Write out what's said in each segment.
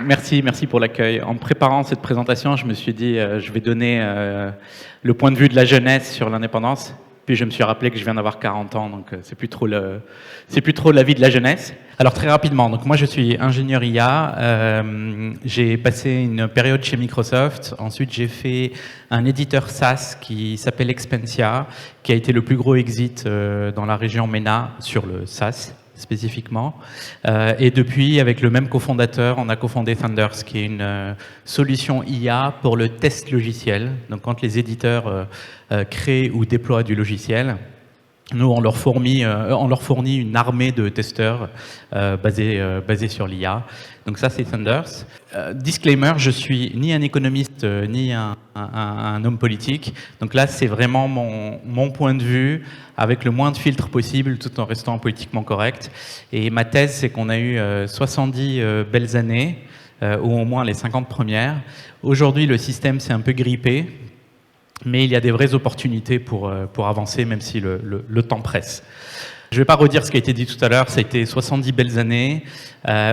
Merci pour l'accueil. En préparant cette présentation, je me suis dit, je vais donner le point de vue de la jeunesse sur l'indépendance. Puis je me suis rappelé que je viens d'avoir 40 ans, donc c'est plus trop la vie de la jeunesse. Alors très rapidement, donc moi je suis ingénieur IA. J'ai passé une période chez Microsoft. Ensuite j'ai fait un éditeur SaaS qui s'appelle Expensia, qui a été le plus gros exit dans la région MENA sur le SaaS spécifiquement. Et depuis, avec le même cofondateur, on a cofondé Thunders, qui est une solution IA pour le test logiciel. Donc quand les éditeurs créent ou déploient du logiciel, nous, on leur fournit une armée de testeurs basés sur l'IA. Donc ça, c'est Thunders. Disclaimer, je suis ni un économiste, ni un homme politique. Donc là, c'est vraiment mon point de vue, avec le moins de filtres possible, tout en restant politiquement correct. Et ma thèse, c'est qu'on a eu 70 belles années, ou au moins les 50 premières. Aujourd'hui, le système s'est un peu grippé. Mais il y a des vraies opportunités pour avancer, même si le temps presse. Je ne vais pas redire ce qui a été dit tout à l'heure, ça a été 70 belles années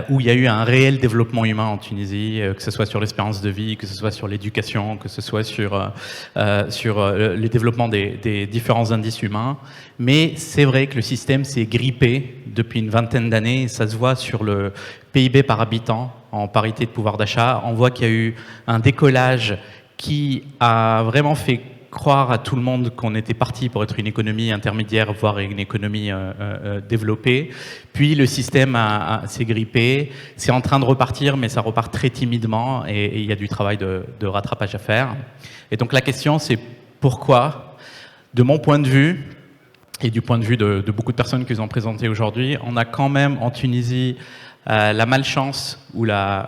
où il y a eu un réel développement humain en Tunisie, que ce soit sur l'espérance de vie, que ce soit sur l'éducation, que ce soit sur le développement des différents indices humains. Mais c'est vrai que le système s'est grippé depuis une vingtaine d'années, ça se voit sur le PIB par habitant, en parité de pouvoir d'achat. On voit qu'il y a eu un décollage qui a vraiment fait croire à tout le monde qu'on était parti pour être une économie intermédiaire, voire une économie développée. Puis le système s'est grippé, c'est en train de repartir, mais ça repart très timidement et il y a du travail de rattrapage à faire. Et donc la question, c'est pourquoi, de mon point de vue, et du point de vue de beaucoup de personnes qui vous ont présenté aujourd'hui, on a quand même en Tunisie la malchance ou la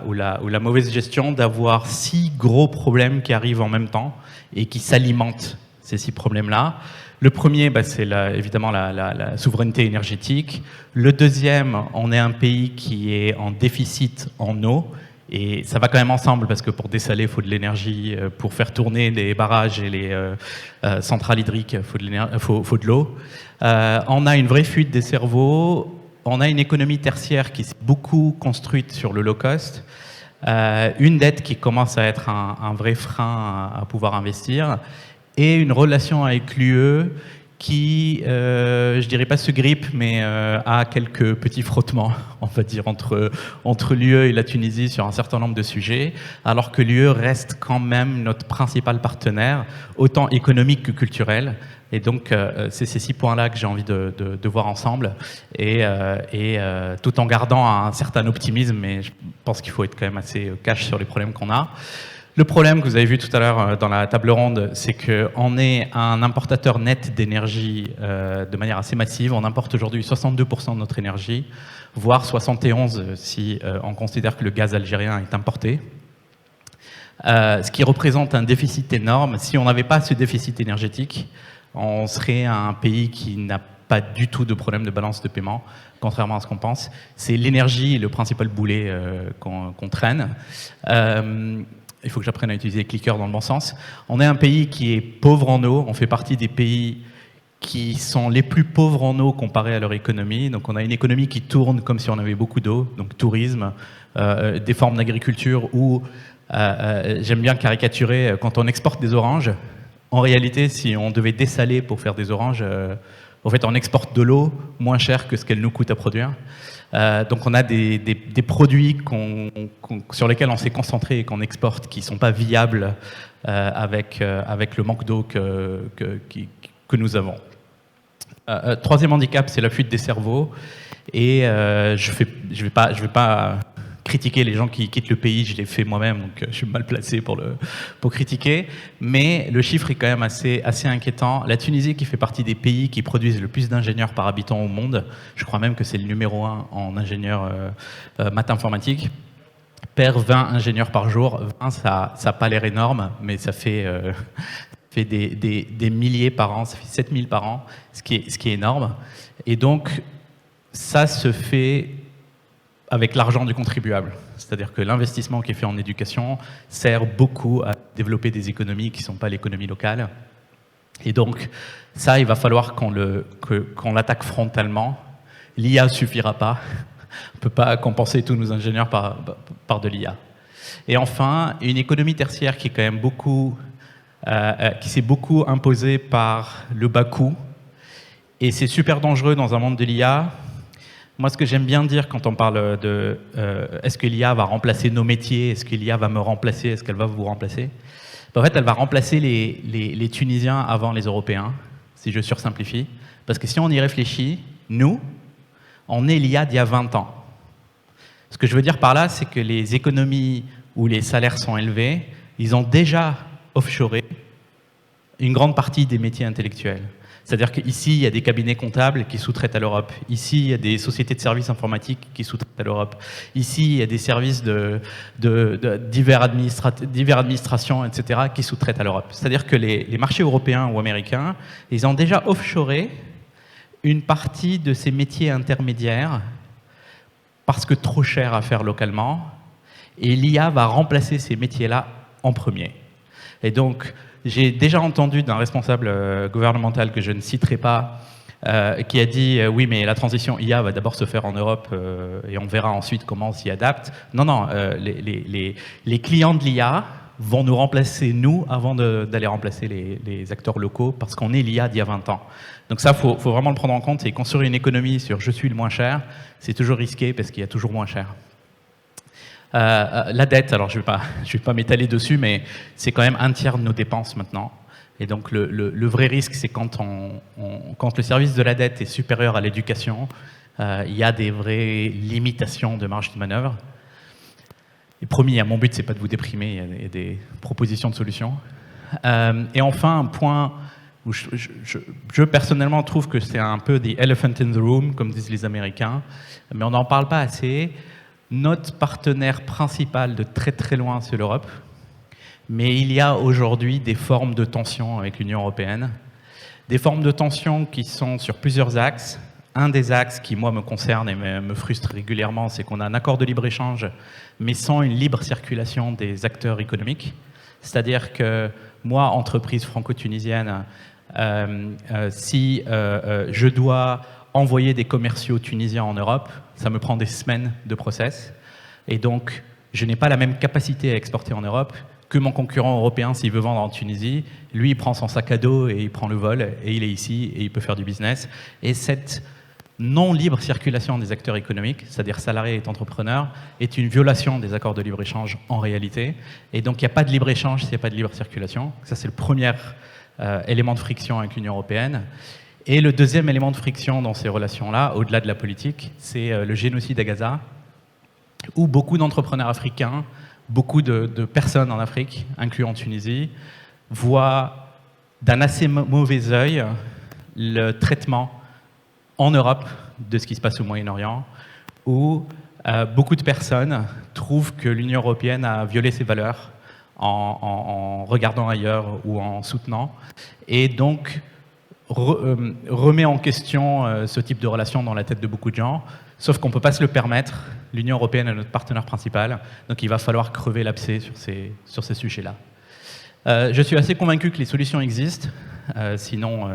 mauvaise gestion d'avoir 6 gros problèmes qui arrivent en même temps et qui s'alimentent, ces 6 problèmes-là. Le premier, c'est évidemment la souveraineté énergétique. Le deuxième, on est un pays qui est en déficit en eau. Et ça va quand même ensemble, parce que pour dessaler, il faut de l'énergie. Pour faire tourner les barrages et les centrales hydriques, il faut de l'eau. On a une vraie fuite des cerveaux. On a une économie tertiaire qui s'est beaucoup construite sur le low cost, une dette qui commence à être un vrai frein à pouvoir investir, et une relation avec l'UE qui, je dirais pas se grippe, mais a quelques petits frottements, on va dire, entre l'UE et la Tunisie sur un certain nombre de sujets, alors que l'UE reste quand même notre principal partenaire, autant économique que culturel. Et donc, c'est ces 6 points-là que j'ai envie de voir ensemble, et tout en gardant un certain optimisme, mais je pense qu'il faut être quand même assez cash sur les problèmes qu'on a. Le problème que vous avez vu tout à l'heure dans la table ronde, c'est qu'on est un importateur net d'énergie de manière assez massive. On importe aujourd'hui 62% de notre énergie, voire 71% si on considère que le gaz algérien est importé. Ce qui représente un déficit énorme. Si on n'avait pas ce déficit énergétique, on serait un pays qui n'a pas du tout de problème de balance de paiement, contrairement à ce qu'on pense. C'est l'énergie le principal boulet qu'on traîne. Il faut que j'apprenne à utiliser les clickers dans le bon sens. On est un pays qui est pauvre en eau. On fait partie des pays qui sont les plus pauvres en eau comparé à leur économie. Donc on a une économie qui tourne comme si on avait beaucoup d'eau, donc tourisme, des formes d'agriculture où, j'aime bien caricaturer, quand on exporte des oranges, en réalité, si on devait dessaler pour faire des oranges, en fait, on exporte de l'eau moins cher que ce qu'elle nous coûte à produire. Donc on a des produits sur lesquels on s'est concentré et qu'on exporte qui ne sont pas viables avec le manque d'eau que nous avons. Troisième handicap, c'est la fuite des cerveaux. Et je vais pas critiquer les gens qui quittent le pays, je l'ai fait moi-même, donc je suis mal placé pour critiquer. Mais le chiffre est quand même assez inquiétant. La Tunisie, qui fait partie des pays qui produisent le plus d'ingénieurs par habitant au monde, je crois même que c'est le numéro 1 en ingénieurs maths informatique, perd 20 ingénieurs par jour. 20, ça n'a pas l'air énorme, mais ça fait des milliers par an, ça fait 7000 par an, ce qui est énorme. Et donc, ça se fait avec l'argent du contribuable. C'est-à-dire que l'investissement qui est fait en éducation sert beaucoup à développer des économies qui ne sont pas l'économie locale. Et donc, ça, il va falloir qu'on l'attaque frontalement. L'IA ne suffira pas. On ne peut pas compenser tous nos ingénieurs par de l'IA. Et enfin, une économie tertiaire qui est quand même qui s'est beaucoup imposée par le bas coût. Et c'est super dangereux dans un monde de l'IA. Moi, ce que j'aime bien dire quand on parle de est-ce que l'IA va remplacer nos métiers, est-ce que l'IA va me remplacer, est-ce qu'elle va vous remplacer? En fait, elle va remplacer les Tunisiens avant les Européens, si je sursimplifie. Parce que si on y réfléchit, nous, on est l'IA d'il y a 20 ans. Ce que je veux dire par là, c'est que les économies où les salaires sont élevés, ils ont déjà offshoré une grande partie des métiers intellectuels. C'est-à-dire qu'ici, il y a des cabinets comptables qui sous-traitent à l'Europe. Ici, il y a des sociétés de services informatiques qui sous-traitent à l'Europe. Ici, il y a des services de divers administrations, etc., qui sous-traitent à l'Europe. C'est-à-dire que les marchés européens ou américains, ils ont déjà offshoré une partie de ces métiers intermédiaires parce que trop cher à faire localement. Et l'IA va remplacer ces métiers-là en premier. Et donc, j'ai déjà entendu d'un responsable gouvernemental que je ne citerai pas, qui a dit oui, mais la transition IA va d'abord se faire en Europe et on verra ensuite comment on s'y adapte. Non, non, les clients de l'IA vont nous remplacer, nous, avant d'aller remplacer les acteurs locaux, parce qu'on est l'IA d'il y a 20 ans. Donc ça, faut vraiment le prendre en compte. Et construire une économie sur « je suis le moins cher », c'est toujours risqué parce qu'il y a toujours moins cher. La dette, alors je vais pas m'étaler dessus, mais c'est quand même un tiers de nos dépenses maintenant. Et donc le vrai risque, c'est quand le service de la dette est supérieur à l'éducation, il y a des vraies limitations de marge de manœuvre. Et promis, mon but, c'est pas de vous déprimer, il y a des propositions de solutions. Et enfin, un point où je personnellement trouve que c'est un peu the elephant in the room, comme disent les Américains, mais on n'en parle pas assez. Notre partenaire principal de très très loin, c'est l'Europe. Mais il y a aujourd'hui des formes de tension avec l'Union européenne. Des formes de tension qui sont sur plusieurs axes. Un des axes qui, moi, me concerne et me frustre régulièrement, c'est qu'on a un accord de libre-échange, mais sans une libre circulation des acteurs économiques. C'est-à-dire que moi, entreprise franco-tunisienne, si je dois envoyer des commerciaux tunisiens en Europe, ça me prend des semaines de process. Et donc, je n'ai pas la même capacité à exporter en Europe que mon concurrent européen s'il veut vendre en Tunisie. Lui, il prend son sac à dos et il prend le vol et il est ici et il peut faire du business. Et cette non-libre circulation des acteurs économiques, c'est-à-dire salariés et entrepreneurs, est une violation des accords de libre-échange en réalité. Et donc, il n'y a pas de libre-échange s'il n'y a pas de libre circulation. Ça, c'est le premier élément de friction avec l'Union européenne. Et le deuxième élément de friction dans ces relations-là, au-delà de la politique, c'est le génocide à Gaza, où beaucoup d'entrepreneurs africains, beaucoup de personnes en Afrique, inclus en Tunisie, voient d'un assez mauvais œil le traitement en Europe de ce qui se passe au Moyen-Orient, où beaucoup de personnes trouvent que l'Union européenne a violé ses valeurs en regardant ailleurs ou en soutenant, et donc remet en question ce type de relation dans la tête de beaucoup de gens, sauf qu'on ne peut pas se le permettre. L'Union européenne est notre partenaire principal, donc il va falloir crever l'abcès sur ces sujets-là. Je suis assez convaincu que les solutions existent, sinon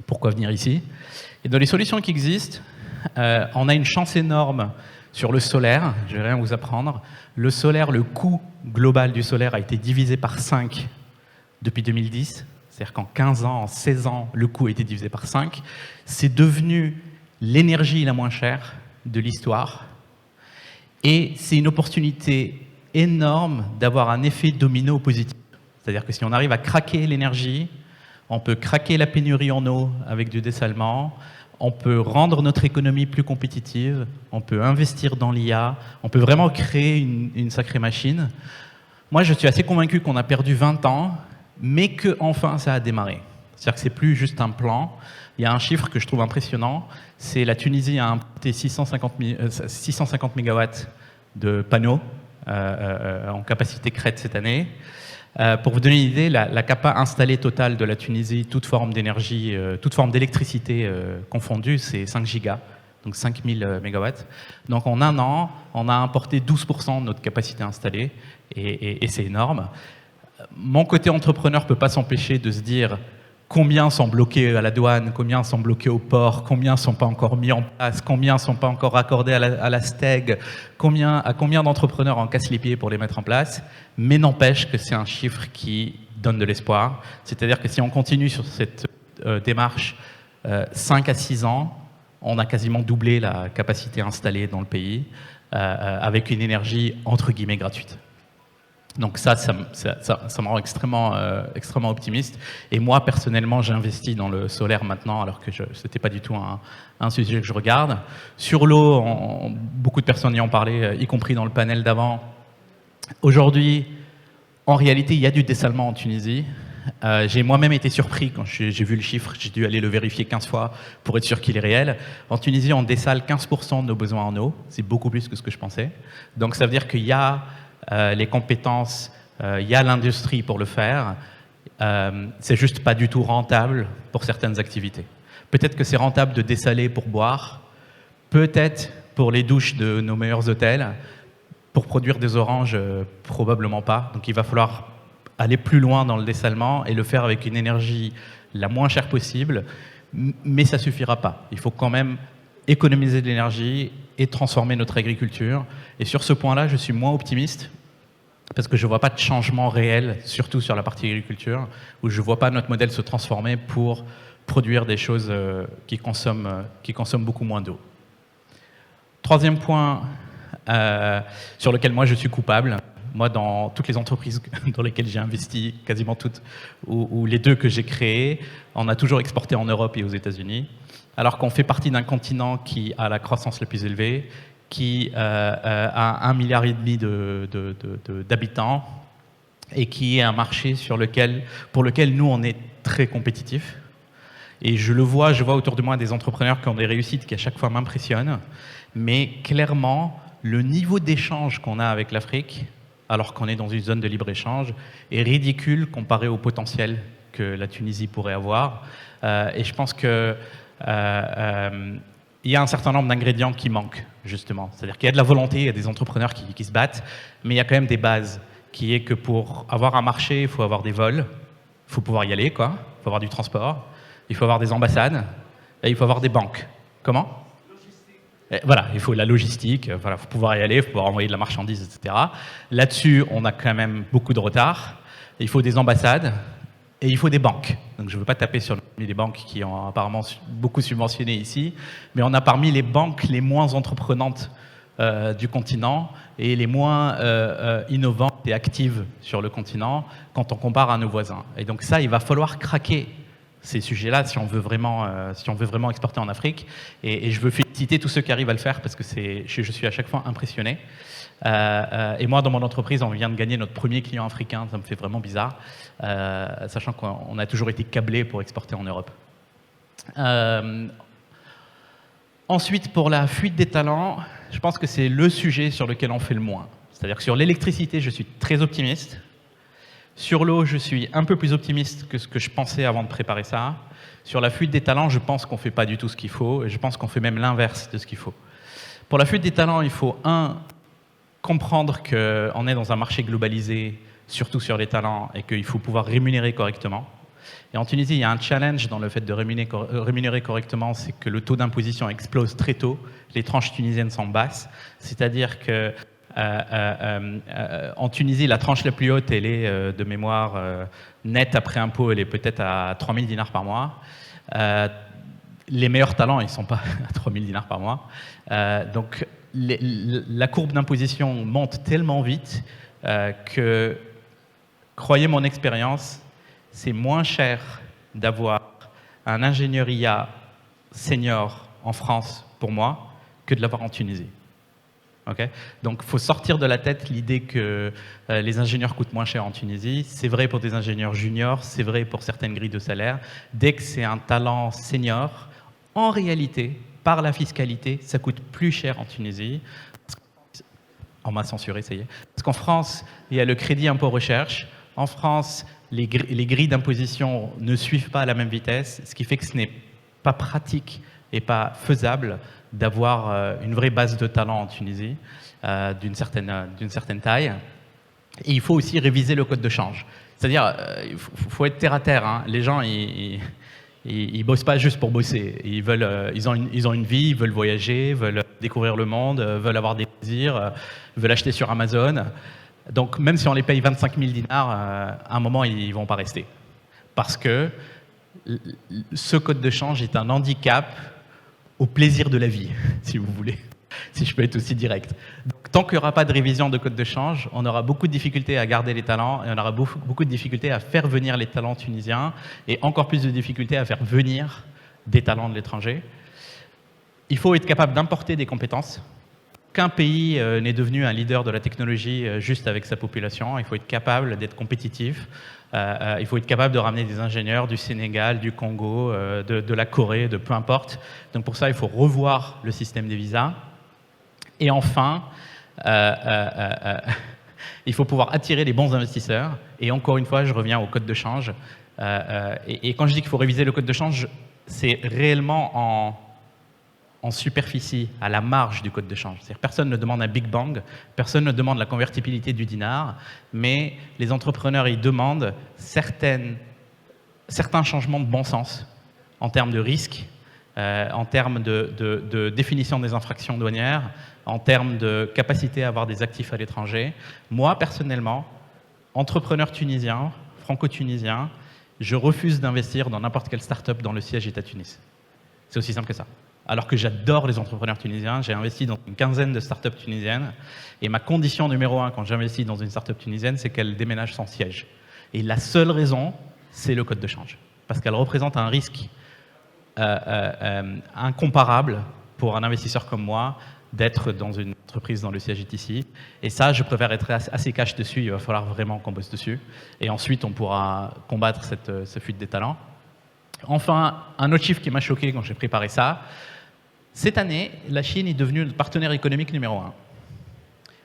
pourquoi venir ici? Et dans les solutions qui existent, on a une chance énorme sur le solaire, je ne vais rien vous apprendre. Le solaire, le coût global du solaire a été divisé par 5 depuis 2010. C'est-à-dire qu'en 15 ans, en 16 ans, le coût a été divisé par 5. C'est devenu l'énergie la moins chère de l'histoire. Et c'est une opportunité énorme d'avoir un effet domino positif. C'est-à-dire que si on arrive à craquer l'énergie, on peut craquer la pénurie en eau avec du dessalement, on peut rendre notre économie plus compétitive, on peut investir dans l'IA, on peut vraiment créer une sacrée machine. Moi, je suis assez convaincu qu'on a perdu 20 ans, mais qu'enfin ça a démarré. C'est-à-dire que c'est plus juste un plan. Il y a un chiffre que je trouve impressionnant, c'est la Tunisie a importé 650 mégawatts de panneaux en capacité crête cette année. Pour vous donner une idée, la capa installée totale de la Tunisie, toute forme d'énergie, toute forme d'électricité confondue, c'est 5 gigas, donc 5000 mégawatts. Donc en un an, on a importé 12% de notre capacité installée, et c'est énorme. Mon côté entrepreneur ne peut pas s'empêcher de se dire Combien sont bloqués à la douane, combien sont bloqués au port, combien ne sont pas encore mis en place, combien ne sont pas encore raccordés à la STEG, à combien d'entrepreneurs en cassent les pieds pour les mettre en place. Mais n'empêche que c'est un chiffre qui donne de l'espoir. C'est-à-dire que si on continue sur cette démarche 5 à 6 ans, on a quasiment doublé la capacité installée dans le pays avec une énergie entre guillemets gratuite. Donc ça me rend extrêmement optimiste. Et moi, personnellement, j'investis dans le solaire maintenant, alors que ce n'était pas du tout un sujet que je regarde. Sur l'eau, beaucoup de personnes y ont parlé, y compris dans le panel d'avant. Aujourd'hui, en réalité, il y a du dessalement en Tunisie. J'ai moi-même été surpris quand j'ai vu le chiffre. J'ai dû aller le vérifier 15 fois pour être sûr qu'il est réel. En Tunisie, on dessale 15% de nos besoins en eau. C'est beaucoup plus que ce que je pensais. Donc ça veut dire qu'il y a les compétences, il y a l'industrie pour le faire. C'est juste pas du tout rentable pour certaines activités. Peut-être que c'est rentable de dessaler pour boire, peut-être pour les douches de nos meilleurs hôtels, pour produire des oranges, probablement pas. Donc il va falloir aller plus loin dans le dessalement et le faire avec une énergie la moins chère possible, mais ça suffira pas. Il faut quand même économiser de l'énergie et transformer notre agriculture. Et sur ce point-là, je suis moins optimiste parce que je ne vois pas de changement réel, surtout sur la partie agriculture, où je ne vois pas notre modèle se transformer pour produire des choses qui consomment beaucoup moins d'eau. Troisième point sur lequel moi je suis coupable, moi dans toutes les entreprises dans lesquelles j'ai investi, quasiment toutes, ou les 2 que j'ai créées, on a toujours exporté en Europe et aux États-Unis, alors qu'on fait partie d'un continent qui a la croissance la plus élevée, qui a 1,5 milliard d'habitants et qui est un marché pour lequel nous, on est très compétitifs. Et je vois autour de moi des entrepreneurs qui ont des réussites qui à chaque fois m'impressionnent, mais clairement, le niveau d'échange qu'on a avec l'Afrique, alors qu'on est dans une zone de libre-échange, est ridicule comparé au potentiel que la Tunisie pourrait avoir. Et je pense que il y a un certain nombre d'ingrédients qui manquent, justement. C'est-à-dire qu'il y a de la volonté, il y a des entrepreneurs qui se battent, mais il y a quand même des bases, qui est que pour avoir un marché, il faut avoir des vols, il faut pouvoir y aller, quoi. Il faut avoir du transport, il faut avoir des ambassades, et il faut avoir des banques. Comment ? Et voilà, il faut la logistique, voilà, il faut pouvoir y aller, il faut pouvoir envoyer de la marchandise, etc. Là-dessus, on a quand même beaucoup de retard. Il faut des ambassades, et il faut des banques. Donc je ne veux pas taper sur les banques qui ont apparemment beaucoup subventionné ici, mais on a parmi les banques les moins entreprenantes du continent et les moins innovantes et actives sur le continent quand on compare à nos voisins. Et donc ça, il va falloir craquer ces sujets-là si on veut vraiment exporter en Afrique. Et je veux féliciter tous ceux qui arrivent à le faire parce que je suis à chaque fois impressionné. Et moi, dans mon entreprise, on vient de gagner notre premier client africain. Ça me fait vraiment bizarre, sachant qu'on a toujours été câblé pour exporter en Europe. Ensuite, pour la fuite des talents, je pense que c'est le sujet sur lequel on fait le moins. C'est-à-dire que sur l'électricité, je suis très optimiste. Sur l'eau, je suis un peu plus optimiste que ce que je pensais avant de préparer ça. Sur la fuite des talents, je pense qu'on ne fait pas du tout ce qu'il faut, et je pense qu'on fait même l'inverse de ce qu'il faut. Pour la fuite des talents, il faut, comprendre qu'on est dans un marché globalisé, surtout sur les talents, et qu'il faut pouvoir rémunérer correctement. Et en Tunisie, il y a un challenge dans le fait de rémunérer correctement, c'est que le taux d'imposition explose très tôt. Les tranches tunisiennes sont basses, c'est-à-dire que en Tunisie, la tranche la plus haute, elle est de mémoire nette après impôt, elle est peut-être à 3 000 dinars par mois. Les meilleurs talents, ils ne sont pas à 3 000 dinars par mois. Donc la courbe d'imposition monte tellement vite que, croyez mon expérience, c'est moins cher d'avoir un ingénieur IA senior en France, pour moi, que de l'avoir en Tunisie. Okay. Donc, il faut sortir de la tête l'idée que les ingénieurs coûtent moins cher en Tunisie. C'est vrai pour des ingénieurs juniors, c'est vrai pour certaines grilles de salaire. Dès que c'est un talent senior, en réalité, par la fiscalité, ça coûte plus cher en Tunisie. On m'a censuré, ça y est. Parce qu'en France, il y a le crédit impôt recherche. En France, les grilles d'imposition ne suivent pas à la même vitesse, ce qui fait que ce n'est pas pratique et pas faisable d'avoir une vraie base de talent en Tunisie d'une certaine taille. Et il faut aussi réviser le code de change. C'est-à-dire, il faut être terre à terre. Hein. Les gens, ils bossent pas juste pour bosser. Ils ont une vie, ils veulent voyager, veulent découvrir le monde, veulent avoir des plaisirs, veulent acheter sur Amazon. Donc, même si on les paye 25 000 dinars, à un moment, ils vont pas rester. Parce que ce code de change est un handicap au plaisir de la vie, si vous voulez, si je peux être aussi direct. Donc, tant qu'il n'y aura pas de révision de code de change, on aura beaucoup de difficultés à garder les talents et on aura beaucoup de difficultés à faire venir les talents tunisiens et encore plus de difficultés à faire venir des talents de l'étranger. Il faut être capable d'importer des compétences. Aucun pays n'est devenu un leader de la technologie juste avec sa population. Il faut être capable d'être compétitif. Il faut être capable de ramener des ingénieurs du Sénégal, du Congo, de la Corée, de peu importe. Donc pour ça, il faut revoir le système des visas. Et enfin, il faut pouvoir attirer les bons investisseurs. Et encore une fois, je reviens au code de change. Et quand je dis qu'il faut réviser le code de change, c'est réellement en superficie, à la marge du code de change. C'est-à-dire personne ne demande un Big Bang, personne ne demande la convertibilité du dinar, mais les entrepreneurs, ils demandent certains changements de bon sens en termes de risque, en termes de définition des infractions douanières, en termes de capacité à avoir des actifs à l'étranger. Moi, personnellement, entrepreneur tunisien, franco-tunisien, je refuse d'investir dans n'importe quelle start-up dont le siège est à Tunis. C'est aussi simple que ça. Alors que j'adore les entrepreneurs tunisiens, j'ai investi dans une quinzaine de startups tunisiennes, et ma condition numéro 1 quand j'investis dans une startup tunisienne, c'est qu'elle déménage son siège. Et la seule raison, c'est le code de change. Parce qu'elle représente un risque incomparable pour un investisseur comme moi d'être dans une entreprise dont le siège est ici. Et ça, je préfère être assez cash dessus, il va falloir vraiment qu'on bosse dessus. Et ensuite, on pourra combattre cette fuite des talents. Enfin, un autre chiffre qui m'a choqué quand j'ai préparé ça, cette année, la Chine est devenue le partenaire économique numéro 1.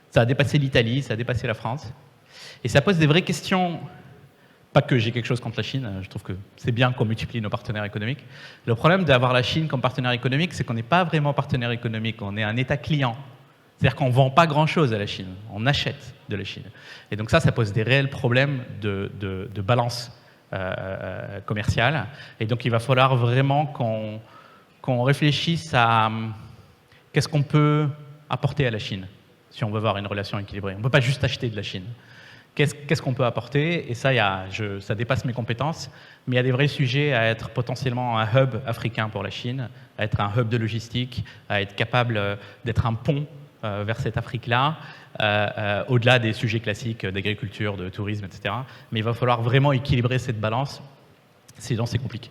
Ça a dépassé l'Italie, ça a dépassé la France. Et ça pose des vraies questions. Pas que j'ai quelque chose contre la Chine, je trouve que c'est bien qu'on multiplie nos partenaires économiques. Le problème d'avoir la Chine comme partenaire économique, c'est qu'on n'est pas vraiment partenaire économique, on est un État client. C'est-à-dire qu'on ne vend pas grand-chose à la Chine, on achète de la Chine. Et donc ça pose des réels problèmes de balance commerciale. Et donc il va falloir vraiment qu'on réfléchisse à qu'est-ce qu'on peut apporter à la Chine si on veut avoir une relation équilibrée. On ne peut pas juste acheter de la Chine. Qu'est-ce qu'on peut apporter? Et ça, ça dépasse mes compétences, mais il y a des vrais sujets à être potentiellement un hub africain pour la Chine, à être un hub de logistique, à être capable d'être un pont vers cette Afrique-là, au-delà des sujets classiques d'agriculture, de tourisme, etc. Mais il va falloir vraiment équilibrer cette balance, sinon c'est compliqué.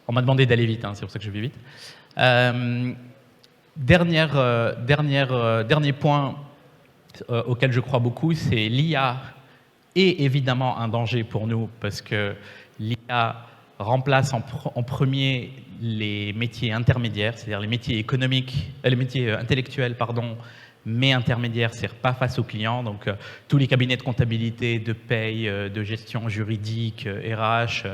On m'a demandé d'aller vite, hein, c'est pour ça que je vais vite. Dernier point auquel je crois beaucoup, c'est l'IA est évidemment un danger pour nous parce que l'IA remplace en premier les métiers intermédiaires, c'est-à-dire les métiers économiques, les métiers intellectuels, pardon, mais intermédiaires, c'est-à-dire pas face aux clients. Donc tous les cabinets de comptabilité, de paye, de gestion juridique, RH,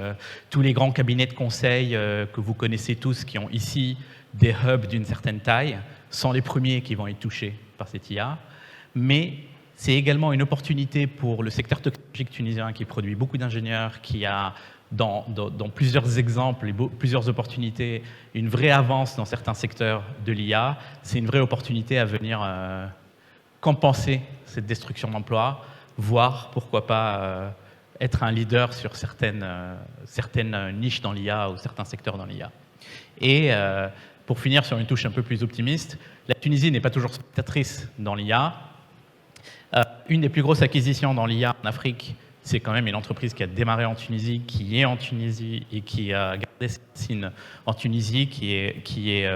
tous les grands cabinets de conseil que vous connaissez tous, qui ont ici des hubs d'une certaine taille, sont les premiers qui vont être touchés par cette IA. Mais c'est également une opportunité pour le secteur technologique tunisien qui produit beaucoup d'ingénieurs, qui a dans plusieurs exemples et plusieurs opportunités une vraie avance dans certains secteurs de l'IA. C'est une vraie opportunité à venir compenser cette destruction d'emplois, voire pourquoi pas être un leader sur certaines niches dans l'IA ou certains secteurs dans l'IA. Et pour finir sur une touche un peu plus optimiste, la Tunisie n'est pas toujours spectatrice dans l'IA. Une des plus grosses acquisitions dans l'IA en Afrique, c'est quand même une entreprise qui a démarré en Tunisie, qui est en Tunisie et qui a gardé ses racines en Tunisie, qui est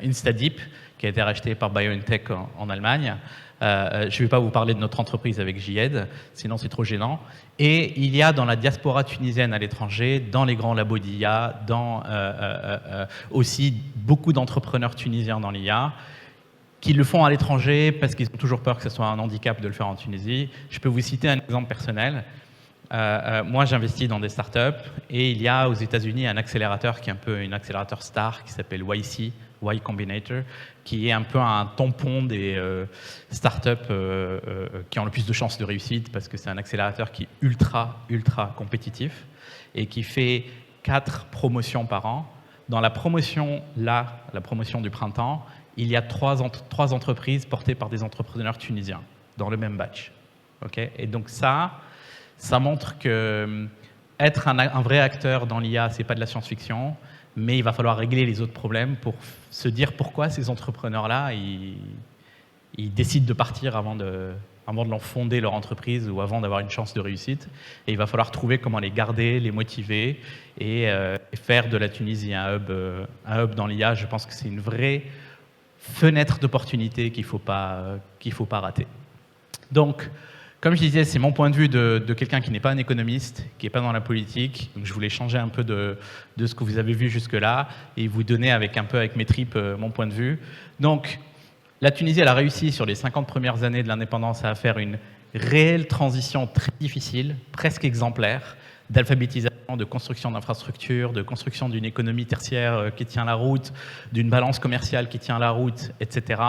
Instadeep, qui a été racheté par BioNTech en Allemagne. Je ne vais pas vous parler de notre entreprise avec JED, sinon c'est trop gênant. Et il y a dans la diaspora tunisienne à l'étranger, dans les grands labos d'IA, aussi beaucoup d'entrepreneurs tunisiens dans l'IA, qui le font à l'étranger parce qu'ils ont toujours peur que ce soit un handicap de le faire en Tunisie. Je peux vous citer un exemple personnel. Moi, j'investis dans des startups et il y a aux États-Unis un accélérateur qui est un peu un accélérateur star qui s'appelle YC, Y Combinator, qui est un peu un tampon des startups qui ont le plus de chances de réussite, parce que c'est un accélérateur qui est ultra compétitif et qui fait 4 promotions par an. Dans la promotion, la promotion du printemps, il y a 3 entreprises portées par des entrepreneurs tunisiens dans le même batch. Okay, et donc ça montre que être un vrai acteur dans l'IA, c'est pas de la science-fiction, mais il va falloir régler les autres problèmes pour se dire pourquoi ces entrepreneurs-là, ils décident de partir avant de fonder leur entreprise ou avant d'avoir une chance de réussite. Et il va falloir trouver comment les garder, les motiver et faire de la Tunisie un hub dans l'IA. Je pense que c'est une vraie fenêtre d'opportunité qu'il ne faut pas rater. Donc, comme je disais, c'est mon point de vue de quelqu'un qui n'est pas un économiste, qui n'est pas dans la politique. Donc je voulais changer un peu de ce que vous avez vu jusque-là et vous donner avec mes tripes mon point de vue. Donc, la Tunisie, elle a réussi sur les 50 premières années de l'indépendance à faire une réelle transition très difficile, presque exemplaire, d'alphabétisation, de construction d'infrastructures, de construction d'une économie tertiaire qui tient la route, d'une balance commerciale qui tient la route, etc.,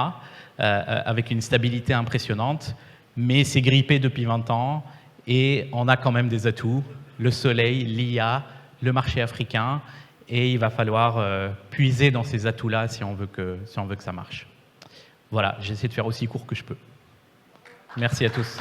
avec une stabilité impressionnante. Mais c'est grippé depuis 20 ans et on a quand même des atouts, le soleil, l'IA, le marché africain, et il va falloir puiser dans ces atouts-là si on veut que ça marche. Voilà, j'essaie de faire aussi court que je peux. Merci à tous.